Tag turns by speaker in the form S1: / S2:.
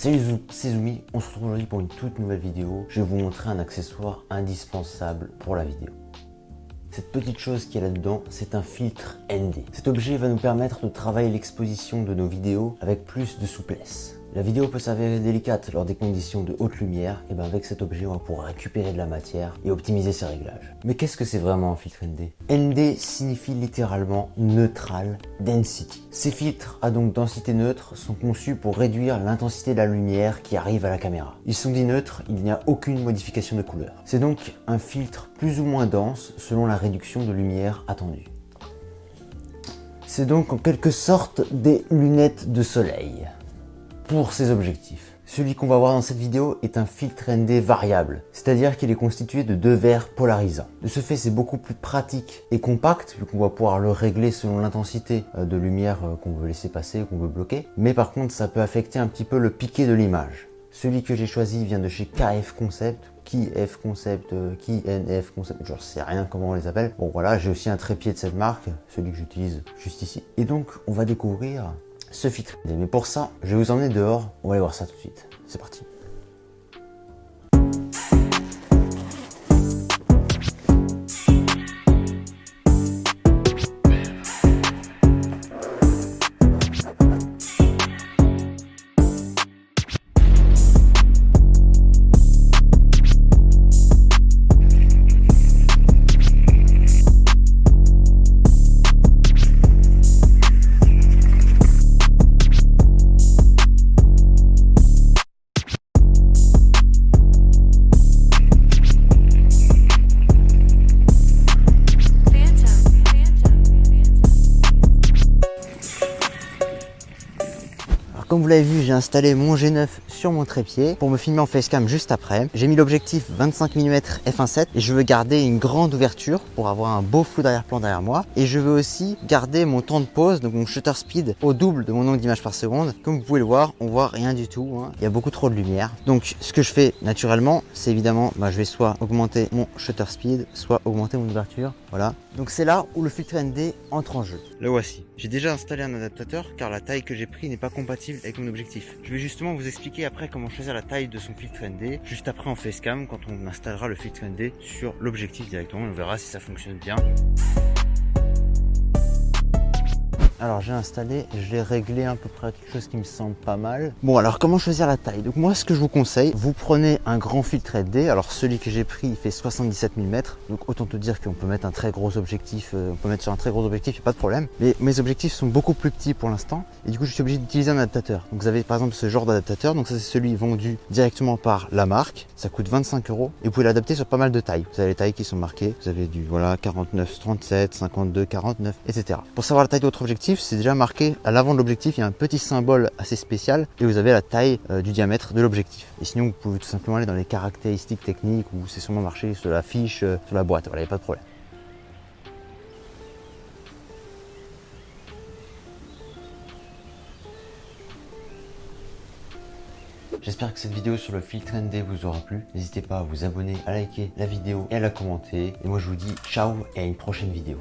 S1: Salut Zou, c'est Zoumi, on se retrouve aujourd'hui pour une toute nouvelle vidéo. Je vais vous montrer un accessoire indispensable pour la vidéo. Cette petite chose qu'il y a là-dedans, c'est un filtre ND. Cet objet va nous permettre de travailler l'exposition de nos vidéos avec plus de souplesse. La vidéo peut s'avérer délicate lors des conditions de haute lumière, et bien avec cet objet on va pouvoir récupérer de la matière et optimiser ses réglages. Mais qu'est-ce que c'est vraiment un filtre ND? ND signifie littéralement Neutral Density. Ces filtres à donc densité neutre sont conçus pour réduire l'intensité de la lumière qui arrive à la caméra. Ils sont dits neutres, il n'y a aucune modification de couleur. C'est donc un filtre plus ou moins dense selon la réduction de lumière attendue. C'est donc en quelque sorte des lunettes de soleil. Pour ces objectifs. Celui qu'on va voir dans cette vidéo est un filtre ND variable, c'est-à-dire qu'il est constitué de deux verres polarisants. De ce fait, c'est beaucoup plus pratique et compact, vu qu'on va pouvoir le régler selon l'intensité de lumière qu'on veut laisser passer ou qu'on veut bloquer. Mais par contre, ça peut affecter un petit peu le piqué de l'image. Celui que j'ai choisi vient de chez KF Concept, KF Concept, KNF Concept, je ne sais rien comment on les appelle. Bon voilà, j'ai aussi un trépied de cette marque, celui que j'utilise juste ici. Et donc, on va découvrir ce filtre. Mais pour ça, je vais vous emmener dehors, on va aller voir ça tout de suite. C'est parti. Comme vous l'avez vu, j'ai installé mon G9 sur mon trépied pour me filmer en facecam juste après. J'ai mis l'objectif 25 mm f1.7 et je veux garder une grande ouverture pour avoir un beau flou d'arrière-plan derrière moi. Et je veux aussi garder mon temps de pause, donc mon shutter speed au double de mon nombre d'images par seconde. Comme vous pouvez le voir, on voit rien du tout, hein. Il y a beaucoup trop de lumière. Donc ce que je fais naturellement, c'est évidemment, je vais soit augmenter mon shutter speed, soit augmenter mon ouverture. Voilà. Donc c'est là où le filtre ND entre en jeu. Le voici. J'ai déjà installé un adaptateur car la taille que j'ai pris n'est pas compatible avec mon objectif. Je vais justement vous expliquer après comment choisir la taille de son filtre ND, juste après en facecam quand on installera le filtre ND sur l'objectif directement. On verra si ça fonctionne bien. Alors j'ai installé, je l'ai réglé à peu près à quelque chose qui me semble pas mal. Bon alors comment choisir la taille? Donc moi ce que je vous conseille, vous prenez un grand filtre ND. Alors celui que j'ai pris il fait 77 mm. Donc autant te dire qu'on peut mettre un très gros objectif, on peut mettre sur un très gros objectif, il n'y a pas de problème. Mais mes objectifs sont beaucoup plus petits pour l'instant. Et du coup je suis obligé d'utiliser un adaptateur. Donc vous avez par exemple ce genre d'adaptateur. Donc ça c'est celui vendu directement par la marque. Ça coûte 25 €. Et vous pouvez l'adapter sur pas mal de tailles. Vous avez les tailles qui sont marquées. Vous avez du 49-37, 52-49, etc. Pour savoir la taille de votre objectif, c'est déjà marqué à l'avant de l'objectif, il y a un petit symbole assez spécial et vous avez la taille du diamètre de l'objectif. Et sinon vous pouvez tout simplement aller dans les caractéristiques techniques où c'est sûrement marqué sur la fiche, sur la boîte, voilà, il n'y a pas de problème. J'espère que cette vidéo sur le filtre ND vous aura plu. N'hésitez pas à vous abonner, à liker la vidéo et à la commenter. Et moi je vous dis ciao et à une prochaine vidéo.